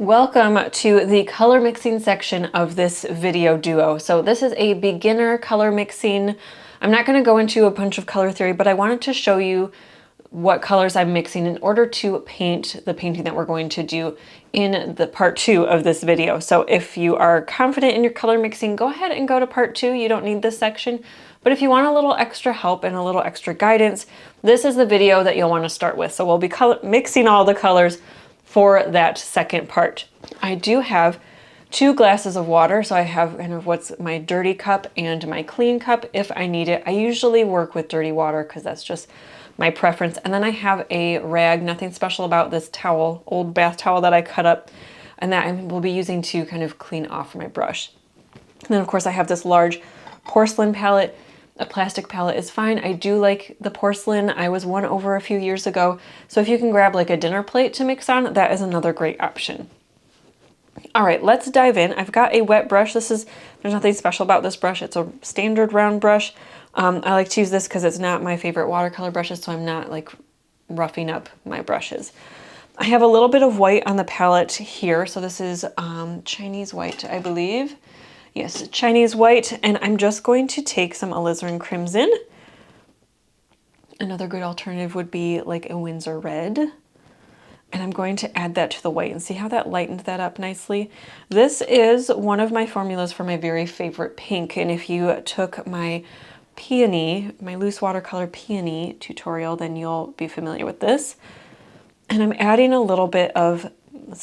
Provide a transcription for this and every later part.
Welcome to the color mixing section of this video duo. So this is a beginner color mixing. I'm not going to go into a bunch of color theory, but I wanted to show you what colors I'm mixing in order to paint the painting that we're going to do in the part 2 of this video. So if you are confident in your color mixing, go ahead and go to part 2. You don't need this section. But if you want a little extra help and a little extra guidance, this is the video that you'll want to start with. So we'll be mixing all the colors for that second part. I do have 2 glasses of water, so I have kind of what's my dirty cup and my clean cup if I need it. I usually work with dirty water because that's just my preference. And then I have a rag, nothing special about this towel, old bath towel that I cut up, and that I will be using to kind of clean off my brush. And then of course I have this large porcelain palette. A plastic palette is fine. I do like the porcelain. I was won over a few years ago. So if you can grab like a dinner plate to mix on, that is another great option. All right, let's dive in. I've got a wet brush. There's nothing special about this brush. It's a standard round brush. I like to use this because it's not my favorite watercolor brushes, so I'm not like roughing up my brushes. I have a little bit of white on the palette here. So this is Chinese white, I believe. Yes, Chinese white, and I'm just going to take some alizarin crimson. Another good alternative would be like a Winsor red. And I'm going to add that to the white and see how that lightened that up nicely. This is one of my formulas for my very favorite pink. And if you took my peony, my loose watercolor peony tutorial, then you'll be familiar with this. And I'm adding a little bit of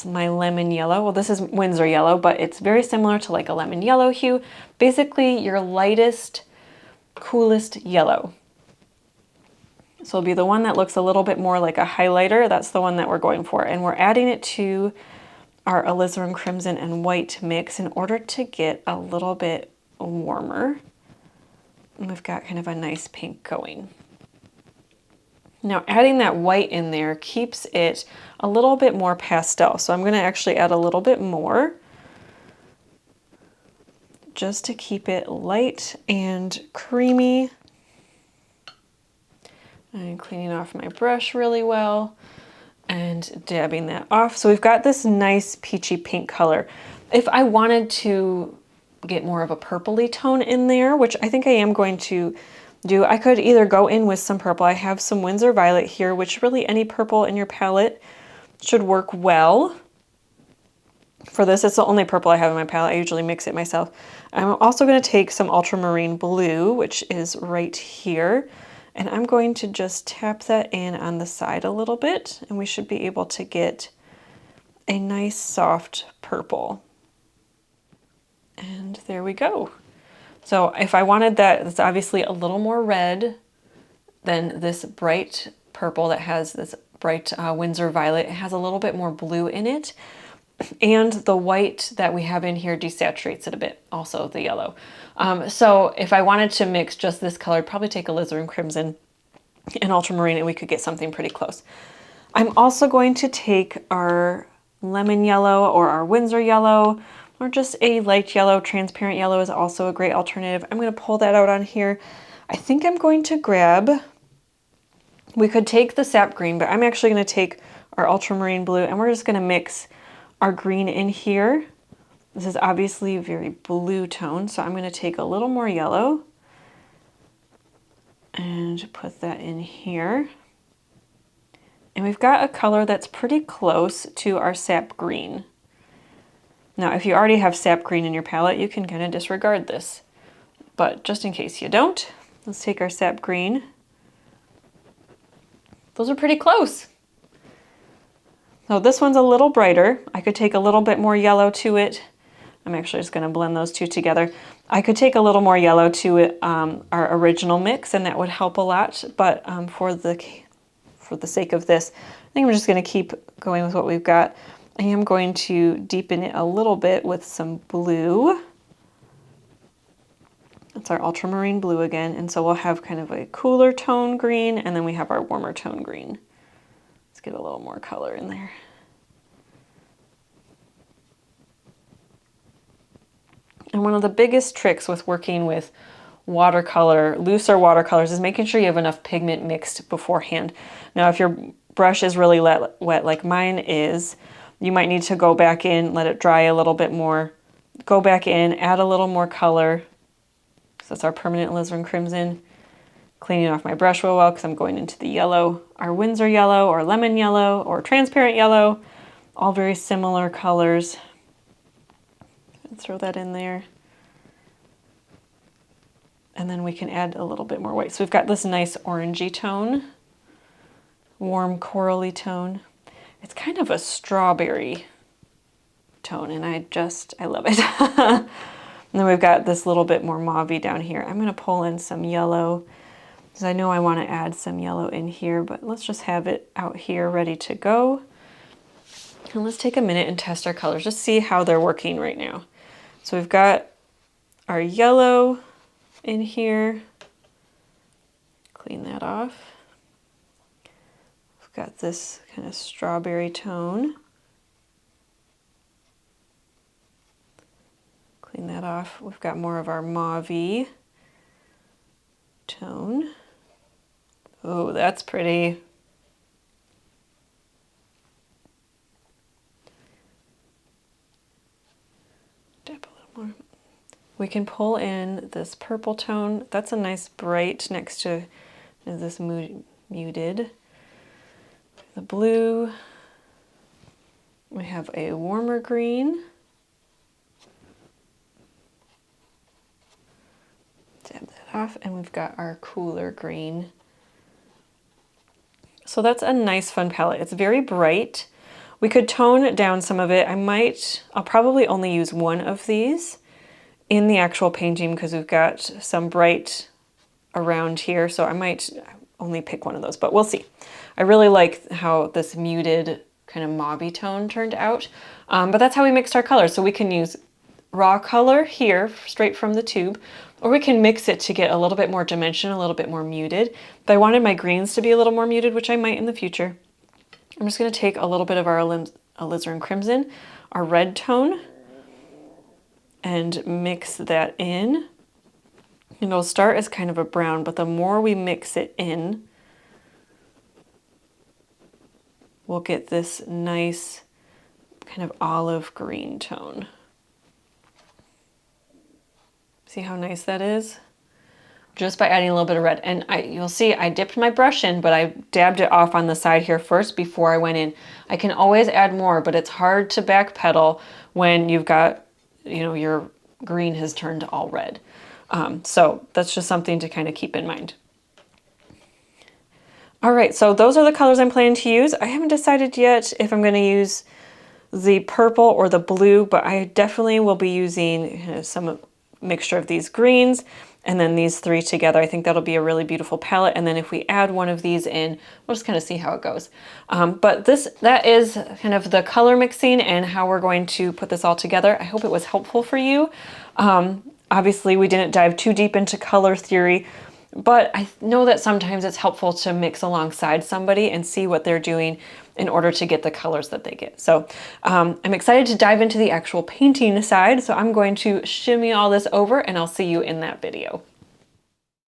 my lemon yellow. Well, this is Winsor yellow, but it's very similar to like a lemon yellow hue. Basically your lightest, coolest yellow. So it'll be the one that looks a little bit more like a highlighter. That's the one that we're going for. And we're adding it to our alizarin crimson and white mix in order to get a little bit warmer. And we've got kind of a nice pink going. Now adding that white in there keeps it a little bit more pastel. So I'm going to actually add a little bit more just to keep it light and creamy. I'm cleaning off my brush really well and dabbing that off. So we've got this nice peachy pink color. If I wanted to get more of a purpley tone in there, which I think I am going to do, I could either go in with some purple. I have some Winsor violet here, which really any purple in your palette should work well. For this, it's the only purple I have in my palette. I usually mix it myself. I'm also going to take some ultramarine blue, which is right here, and I'm going to just tap that in on the side a little bit, and we should be able to get a nice soft purple. And there we go. So if I wanted that, it's obviously a little more red than this bright purple that has this bright Winsor violet. It has a little bit more blue in it. And the white that we have in here desaturates it a bit, also the yellow. So if I wanted to mix just this color, I'd probably take alizarin crimson and ultramarine and we could get something pretty close. I'm also going to take our lemon yellow or our Winsor yellow, or just a light yellow. Transparent yellow is also a great alternative. I'm going to pull that out on here. I think I'm going to grab, we could take the sap green, but I'm actually going to take our ultramarine blue and we're just going to mix our green in here. This is obviously a very blue tone, so I'm going to take a little more yellow and put that in here. And we've got a color that's pretty close to our sap green. Now, if you already have sap green in your palette, you can kind of disregard this. But just in case you don't, let's take our sap green. Those are pretty close. So this one's a little brighter. I could take a little bit more yellow to it. I'm actually just going to blend those two together. I could take a little more yellow to it, our original mix, and that would help a lot. But for the sake of this, I think I'm just going to keep going with what we've got. I am going to deepen it a little bit with some blue. That's our ultramarine blue again. And so we'll have kind of a cooler tone green, and then we have our warmer tone green. Let's get a little more color in there. And one of the biggest tricks with working with watercolor, looser watercolors, is making sure you have enough pigment mixed beforehand. Now, if your brush is really wet like mine is, You might need to go back in, let it dry a little bit more, go back in, add a little more color. So that's our permanent alizarin crimson. Cleaning off my brush real well because I'm going into the yellow, our Windsor yellow or lemon yellow or transparent yellow, all very similar colors. Throw that in there. And then we can add a little bit more white. So we've got this nice orangey tone, warm corally tone. It's kind of a strawberry tone, and I love it. And then we've got this little bit more mauve-y down here. I'm gonna pull in some yellow, because I know I wanna add some yellow in here, but let's just have it out here ready to go. And let's take a minute and test our colors, just see how they're working right now. So we've got our yellow in here. Clean that off. We've got this kind of strawberry tone. Clean that off. We've got more of our mauve-y tone. Oh, that's pretty. Dip a little more. We can pull in this purple tone. That's a nice bright next to this muted. The blue. We have a warmer green. Dab that off, and we've got our cooler green. So that's a nice fun palette. It's very bright. We could tone down some of it. I'll probably only use one of these in the actual painting because we've got some bright around here. So I might only pick one of those, but we'll see. I really like how this muted kind of mauve-y tone turned out. But that's how we mixed our colors. So we can use raw color here straight from the tube, or we can mix it to get a little bit more dimension, a little bit more muted. If I wanted my greens to be a little more muted, which I might in the future, I'm just going to take a little bit of our alizarin crimson, our red tone, and mix that in. And it'll start as kind of a brown, but the more we mix it in, we'll get this nice kind of olive green tone. See how nice that is? Just by adding a little bit of red. And you'll see I dipped my brush in, but I dabbed it off on the side here first before I went in. I can always add more, but it's hard to backpedal when you've got, your green has turned all red. So that's just something to kind of keep in mind. All right, so those are the colors I'm planning to use. I haven't decided yet if I'm going to use the purple or the blue, but I definitely will be using some mixture of these greens and then these three together. I think that'll be a really beautiful palette. And then if we add one of these in, we'll just kind of see how it goes. But that is kind of the color mixing and how we're going to put this all together. I hope it was helpful for you. Obviously, we didn't dive too deep into color theory, but I know that sometimes it's helpful to mix alongside somebody and see what they're doing in order to get the colors that they get. So I'm excited to dive into the actual painting side. So I'm going to shimmy all this over and I'll see you in that video.